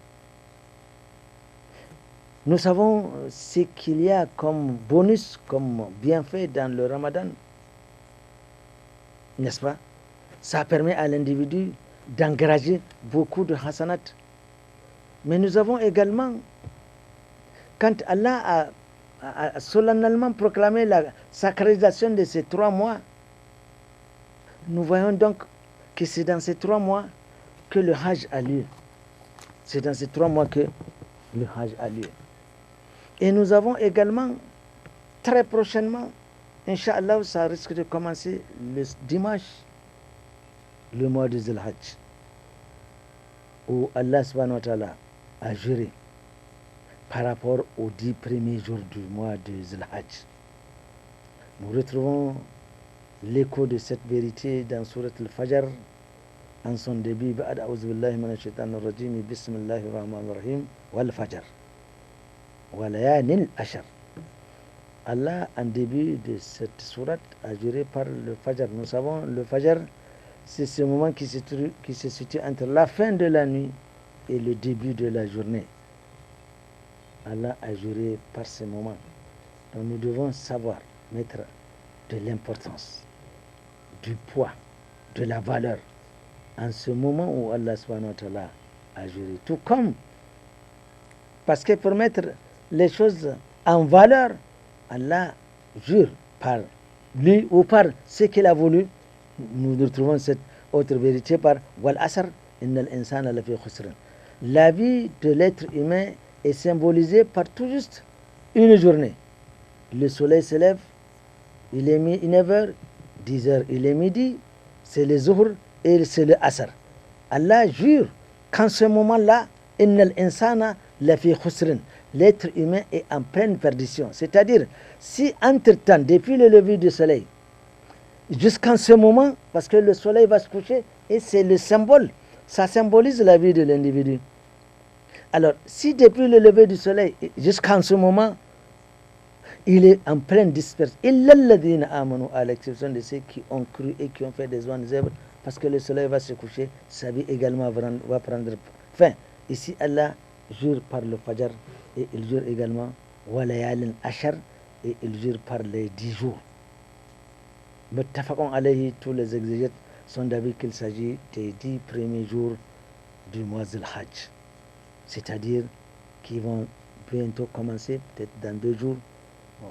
A: Nous savons ce qu'il y a comme bonus, comme bienfait dans le Ramadan, n'est-ce pas? Ça permet à l'individu d'engager beaucoup de hasanat. Mais nous avons également, quand Allah a solennellement proclamé la sacralisation de ces 3 mois, nous voyons donc que c'est dans ces 3 mois que le Hajj a lieu. C'est dans ces 3 mois que le Hajj a lieu. Et nous avons également, très prochainement, Inch'Allah, ça risque de commencer le dimanche, le mois de Zul Hajj, où Allah subhanahu wa ta'ala a juré par rapport aux 10 premiers jours du mois de Zul Hajj. Nous retrouvons l'écho de cette vérité dans Surat al-Fajr, en son début, Ba'ad a'udhu billahi minash shaitanir rajim, bismillahir rahmanir rahim, wal fajr, wa layalin ashar. Allah, en début de cette sourate, a juré par le Fajr. Nous savons, le Fajr, c'est ce moment qui se situe entre la fin de la nuit et le début de la journée. Allah a juré par ce moment. Donc nous devons savoir mettre de l'importance, du poids, de la valeur en ce moment où Allah subhanahu wa ta'ala a juré. Tout comme, parce que pour mettre les choses en valeur, Allah jure par lui ou par ce qu'il a voulu. Nous retrouvons cette autre vérité par Wal Asr, innal insana lafi khusr. La vie de l'être humain est symbolisée par tout juste une journée. Le soleil se lève, il est 9h, 10h, il est midi, c'est le Zuhr et c'est le Asr. Allah jure qu'en ce moment-là, innal insana lafi khusr. L'être humain est en pleine perdition. C'est-à-dire, si entre-temps, depuis le lever du soleil, jusqu'en ce moment, parce que le soleil va se coucher, et c'est le symbole, ça symbolise la vie de l'individu. Alors, si depuis le lever du soleil jusqu'en ce moment, il est en pleine dispersion, à l'exception de ceux qui ont cru et qui ont fait des bonnes œuvres, parce que le soleil va se coucher, sa vie également va prendre fin. Ici, Allah jure par le Fajr, et il jure également Walayalin Ashar, et il jure par les 10 jours. Muttafaqun alayhi, tous les exégètes sont d'avis qu'il s'agit des 10 premiers jours du mois Zul-Hajj, c'est-à-dire qui vont bientôt commencer, peut-être dans 2 jours.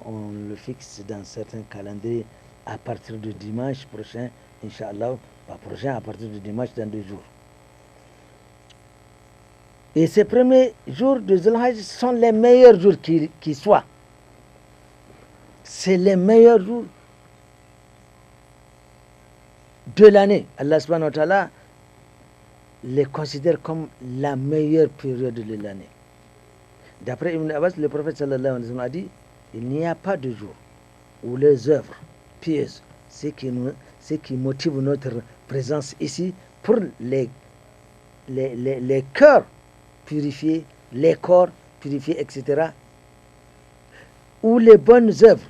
A: On le fixe dans certains calendriers à partir de dimanche prochain, Inch'Allah, pas prochain, à partir de dimanche dans 2 jours. Et ces premiers jours de Zul-Hajj sont les meilleurs jours qui soient. C'est les meilleurs jours de l'année. Allah subhanahu wa ta'ala les considère comme la meilleure période de l'année. D'après Ibn Abbas, le prophète sallallahu alayhi wa sallam a dit, il n'y a pas de jour où les œuvres pieuses, ce qui motive notre présence ici, pour les cœurs purifiés, les corps purifiés, etc., où les bonnes œuvres,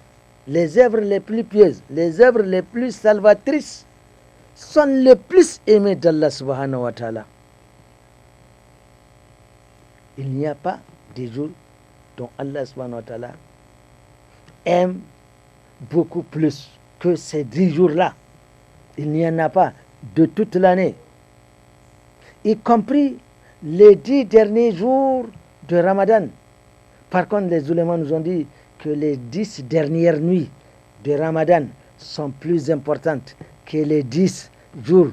A: les œuvres les plus pieuses, les œuvres les plus salvatrices sont les plus aimées d'Allah subhanahu wa ta'ala. Il n'y a pas de jours dont Allah subhanahu wa ta'ala aime beaucoup plus que ces 10 jours-là. Il n'y en a pas de toute l'année, y compris les 10 derniers jours de Ramadan. Par contre, les ulémas nous ont dit que les 10 dernières nuits de Ramadan sont plus importantes que les 10 jours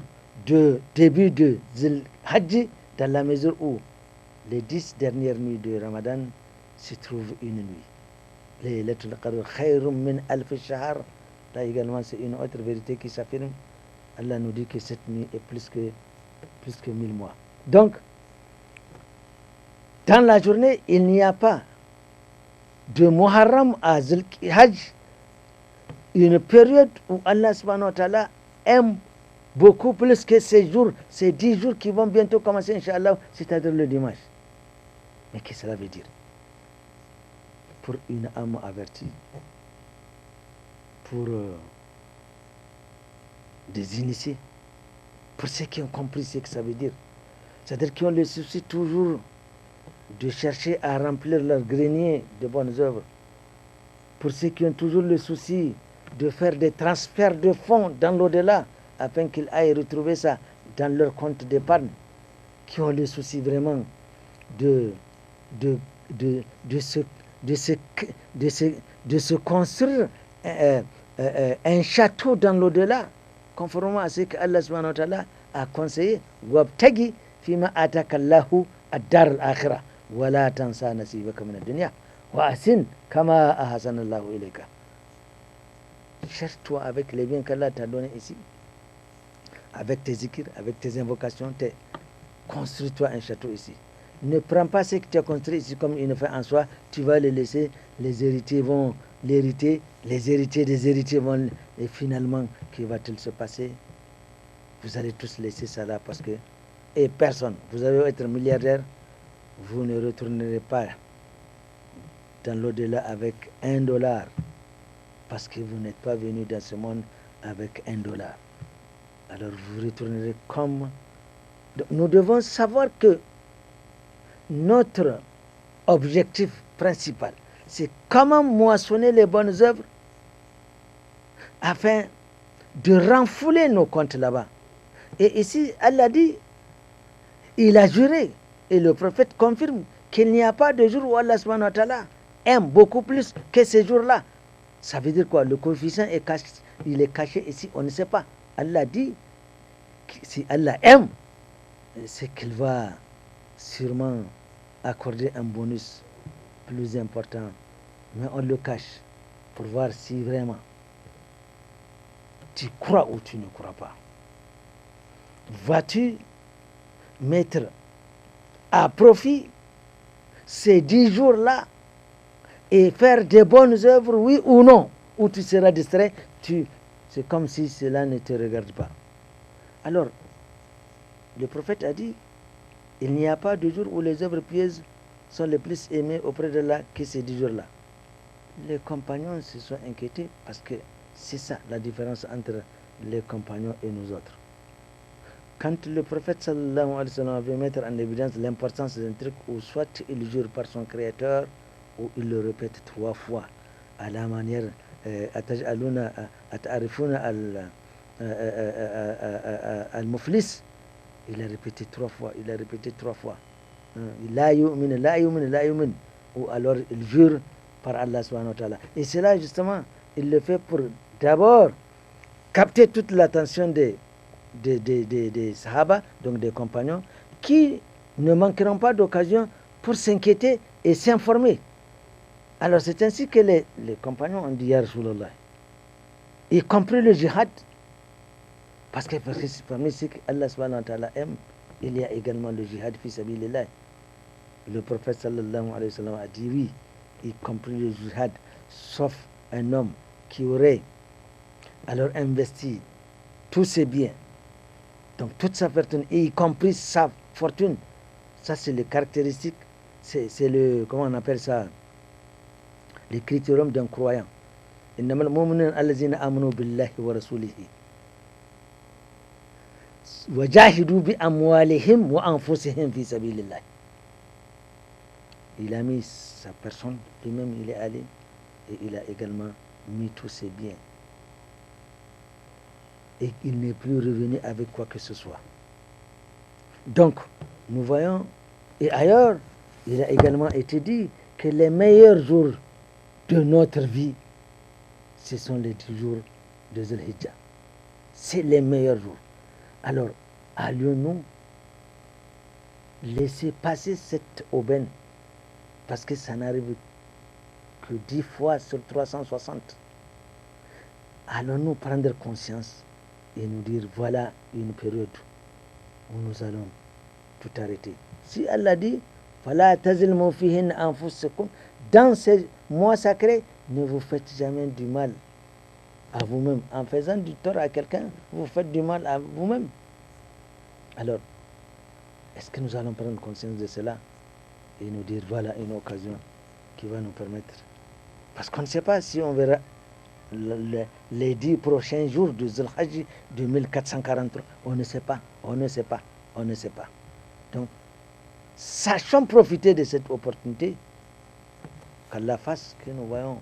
A: de début de Zul-Hajj, dans la mesure où les 10 dernières nuits de Ramadan se trouve une nuit. Laylatul Qadr khayrum min alf shahr. Là également, c'est une autre vérité qui s'affirme. Allah nous dit que cette nuit est plus que 1000 mois. Donc, dans la journée, il n'y a pas de Muharram à Zul-Hajj, une période où Allah subhanahu wa ta'ala aime beaucoup plus que ces 10 jours qui vont bientôt commencer, Inch'Allah, c'est-à-dire le dimanche. Mais qu'est-ce que cela veut dire? Pour une âme avertie, pour des initiés, pour ceux qui ont compris ce que ça veut dire, c'est-à-dire qui ont le souci toujours de chercher à remplir leur grenier de bonnes œuvres, pour ceux qui ont toujours le souci de faire des transferts de fonds dans l'au-delà afin qu'ils aillent retrouver ça dans leur compte d'épargne, qui ont le souci vraiment de se construire un château dans l'au-delà, conformément à ce que Allah subhanahu wa ta'ala a conseillé. Wabtagi fima atakallahu ad-dar al-akhirah wa la tansa nasibaka min ad-dunya wa ahsin kama ahsana Allahu ilayka. Cherche-toi avec les biens qu'Allah t'a donné ici, avec tes zikrs, avec tes invocations, construis-toi un château ici. Ne prends pas ce que tu as construit ici comme une fin en soi, tu vas le laisser, les héritiers vont l'hériter, les héritiers des héritiers vont, et finalement, que va-t-il se passer? Vous allez tous laisser ça là parce que, et personne, vous allez être milliardaire, vous ne retournerez pas dans l'au-delà avec $1, parce que vous n'êtes pas venu dans ce monde avec $1. Alors vous retournerez comme... Nous devons savoir que notre objectif principal, c'est comment moissonner les bonnes œuvres afin de renfouler nos comptes là-bas. Et ici, Allah dit, il a juré, et le prophète confirme qu'il n'y a pas de jour où Allah subhanahu wa ta'ala aime beaucoup plus que ces jours-là. Ça veut dire quoi? Le coefficient est caché, il est caché ici, on ne sait pas. Allah dit, si Allah aime, c'est qu'il va sûrement accorder un bonus plus important, mais on le cache pour voir si vraiment tu crois ou tu ne crois pas. Vas-tu mettre à profit ces 10 jours-là et faire des bonnes œuvres, oui ou non? Ou tu seras distrait, c'est comme si cela ne te regarde pas. Alors, le prophète a dit, il n'y a pas de jour où les œuvres pieuses sont les plus aimées auprès d'Allah que ces 10 jours-là. Les compagnons se sont inquiétés parce que c'est ça la différence entre les compagnons et nous autres. Quand le prophète sallallahu alayhi wa sallam veut mettre en évidence l'importance d'un truc, où soit il jure par son créateur, ou il le répète 3 fois, à la manière أتعرفون المفلس, il a répété 3 fois, il a répété 3 fois. La yu'min, la yu'min, la yu'min. Ou alors il jure par Allah subhanahu wa ta'ala. Et cela justement, il le fait pour d'abord capter toute l'attention des sahaba, donc des compagnons, qui ne manqueront pas d'occasion pour s'inquiéter et s'informer. Alors c'est ainsi que les compagnons ont dit Ya Rasulallah, y compris le jihad, parce que parmi ce qu'Allah subhanahu wa ta'ala aime, il y a également le jihad fi sabilillah. Le prophète sallallahu alayhi wa sallam a dit oui, y compris le jihad, sauf un homme qui aurait alors investi tous ses biens, donc toute sa fortune, y compris sa fortune. Ça c'est les caractéristiques, c'est le, comment on appelle ça, les critériums d'un croyant. إنما المؤمنون الذين آمنوا بالله ورسوله وجاهدوا بأموالهم وأنفسهم في سبيل الله. Il a mis sa personne, lui-même il est allé, et il a également mis tous ses biens. Et il n'est plus revenu avec quoi que ce soit. Donc, nous voyons, et ailleurs, il a également été dit que les meilleurs jours de notre vie, ce sont les 10 jours de Dhul Hijjah. C'est les meilleurs jours. Alors, allions-nous laisser passer cette aubaine, parce que ça n'arrive que 10 fois sur 360. Allons-nous prendre conscience et nous dire, voilà une période où nous allons tout arrêter. Si Allah dit, voilà, dans ces mois sacrés, ne vous faites jamais du mal à vous-même. En faisant du tort à quelqu'un, vous faites du mal à vous-même. Alors, est-ce que nous allons prendre conscience de cela et nous dire, voilà une occasion qui va nous permettre. Parce qu'on ne sait pas si on verra les 10 prochains jours de Dhul Hajj 2443. On ne sait pas, on ne sait pas, on ne sait pas. Donc, sachons profiter de cette opportunité, qu'Allah fasse que nous voyons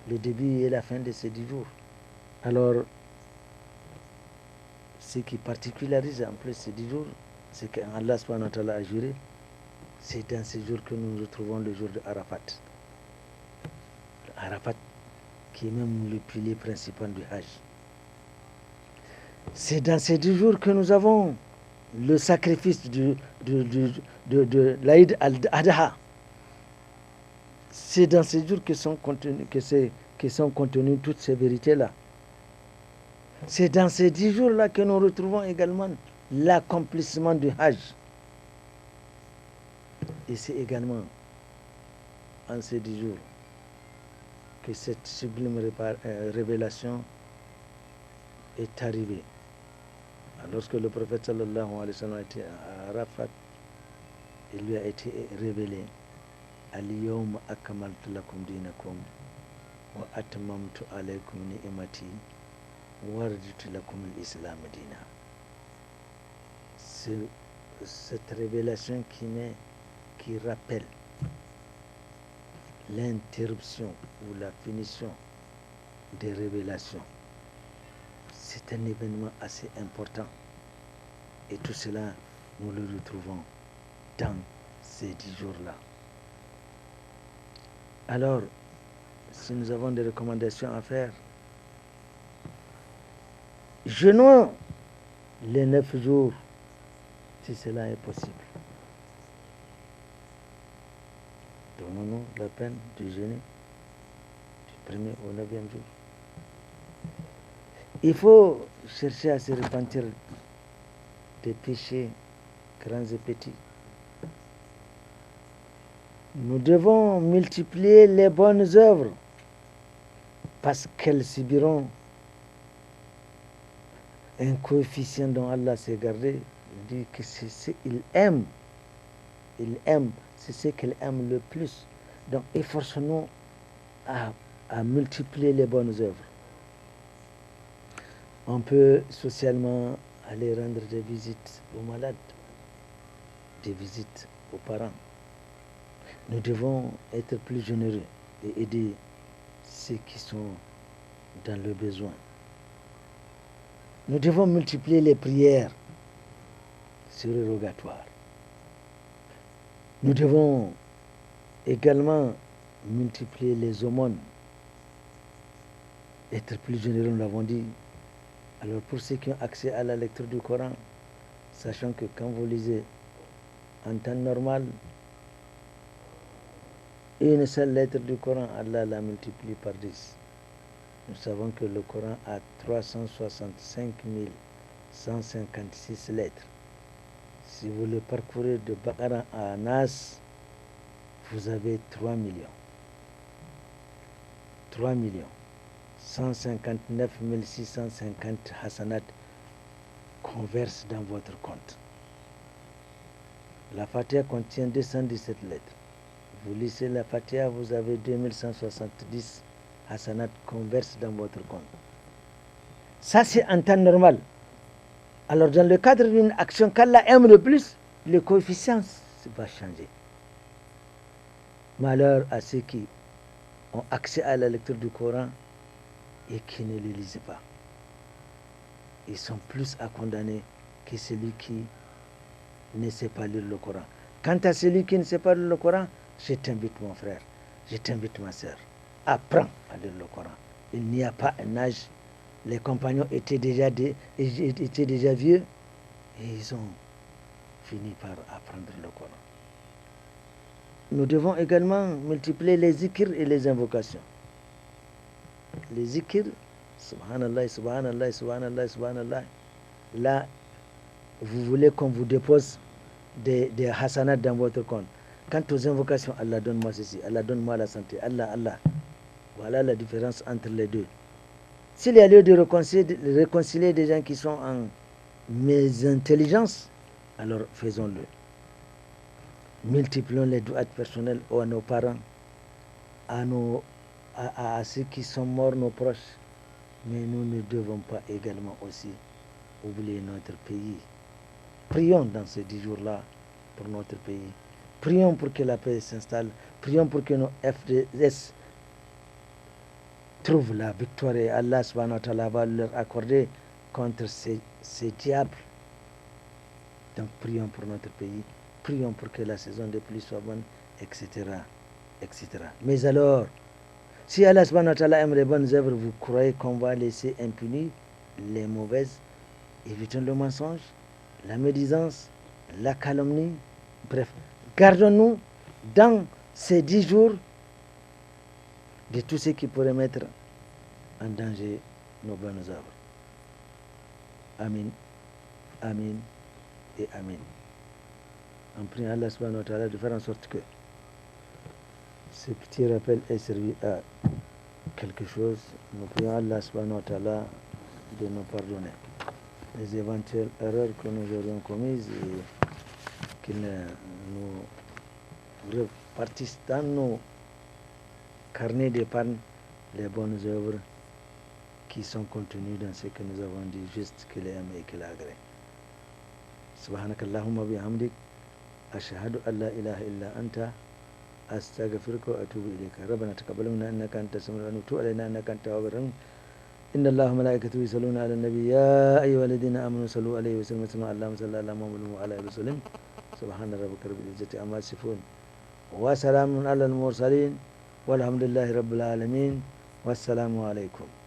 A: le début et la fin de ces 10 jours. Alors, ce qui particularise en plus ces 10 jours, c'est qu'Allah subhanahu wa ta'ala a juré, c'est dans ces jours que nous retrouvons le jour de Arafat. Arafat, qui est même le pilier principal du Hajj. C'est dans ces 10 jours que nous avons le sacrifice de l'Aïd al-Adha. C'est dans ces jours que sont contenues toutes ces vérités-là. C'est dans ces 10 jours-là que nous retrouvons également l'accomplissement du Hajj. Et c'est également en ces 10 jours que cette sublime révélation est arrivée. Lorsque le prophète sallallahu alayhi wa sallam était à Arafat, il lui a été révélé Al-yawma akmaltu lakum dinakum wa atmamtu alaykum ni'mati wa raditu lakum al-islam dina. Cette révélation qui rappelle l'interruption ou la finition des révélations. C'est un événement assez important. Et tout cela, nous le retrouvons dans ces 10 jours-là. Alors, si nous avons des recommandations à faire, jeûnons les 9 jours, si cela est possible. Donnons-nous la peine de jeûner du 1er au 9e jour. Il faut chercher à se repentir des péchés grands et petits. Nous devons multiplier les bonnes œuvres parce qu'elles subiront un coefficient dont Allah s'est gardé, il dit que c'est ce qu'il aime. Il aime, c'est ce qu'il aime le plus. Donc efforçons-nous à multiplier les bonnes œuvres. On peut socialement aller rendre des visites aux malades, des visites aux parents. Nous devons être plus généreux et aider ceux qui sont dans le besoin. Nous devons multiplier les prières surérogatoires. Nous devons également multiplier les aumônes, être plus généreux, nous l'avons dit. Alors pour ceux qui ont accès à la lecture du Coran, sachant que quand vous lisez en temps normal, une seule lettre du Coran, Allah la multiplie par 10. Nous savons que le Coran a 365 156 lettres. Si vous le parcourez de Baqara à Nas, vous avez 3 millions. 3 millions. 159 650 hasanat conversent dans votre compte. La Fatiha contient 217 lettres. Vous lisez la Fatiha, vous avez 2170 hasanat conversent dans votre compte. Ça, c'est en temps normal. Alors, dans le cadre d'une action qu'Allah aime le plus, le coefficient va changer. Malheur à ceux qui ont accès à la lecture du Coran et qui ne le lisent pas. Ils sont plus à condamner que celui qui ne sait pas lire le Coran. Quant à celui qui ne sait pas lire le Coran, je t'invite mon frère, je t'invite ma soeur, apprends à lire le Coran. Il n'y a pas un âge. Les compagnons étaient déjà vieux et ils ont fini par apprendre le Coran. Nous devons également multiplier les zikrs et les invocations. Les zikrs, subhanallah, subhanallah, subhanallah, subhanallah. Là, vous voulez qu'on vous dépose des hasanats dans votre compte. Quant aux invocations, Allah donne-moi ceci, Allah donne-moi la santé, Allah, Allah. Voilà la différence entre les deux. S'il y a lieu de réconcilier des gens qui sont en mésintelligence, alors faisons-le. Multiplions les douats personnels à nos parents, à ceux qui sont morts, nos proches. Mais nous ne devons pas également aussi oublier notre pays. Prions dans ces 10 jours-là pour notre pays. Prions pour que la paix s'installe. Prions pour que nos FDS trouvent la victoire et Allah subhanahu wa ta'ala va leur accorder contre ces diables. Donc prions pour notre pays. Prions pour que la saison des pluies soit bonne, etc., etc. Mais alors, si Allah subhanahu wa ta'ala aime les bonnes œuvres, vous croyez qu'on va laisser impunis les mauvaises? Évitons le mensonge, la médisance, la calomnie. Bref, gardons-nous dans ces 10 jours de tout ce qui pourrait mettre en danger nos bonnes œuvres. Amin, amin et amin. En priant Allah subhanahu wa ta'ala de faire en sorte que ce petit rappel ait servi à quelque chose. Nous prions Allah subhanahu wa ta'ala de nous pardonner les éventuelles erreurs que nous aurions commises et qu'il nous repartisse dans nos carnets d'épargne les bonnes œuvres qui sont contenues dans ce que nous avons dit, juste qu'il aime et qu'il agrée. Subhanaka Allahumma bihamdik, ashhadu an la ilaha illa anta, astaghfiruka wa atubu ilayka. Rabbana taqabbal minna innaka antas samiul alim wa tub alayna innaka antat tawwabur rahim. إن الله وملائكته يصلون على النبي يا أيها الذين آمنوا صلوا عليه وسلموا تسليما اللهم صل على محمد وعلى آله وسلم سبحان ربك رب العزة عما يصفون وسلام على المرسلين والحمد لله رب العالمين والسلام عليكم.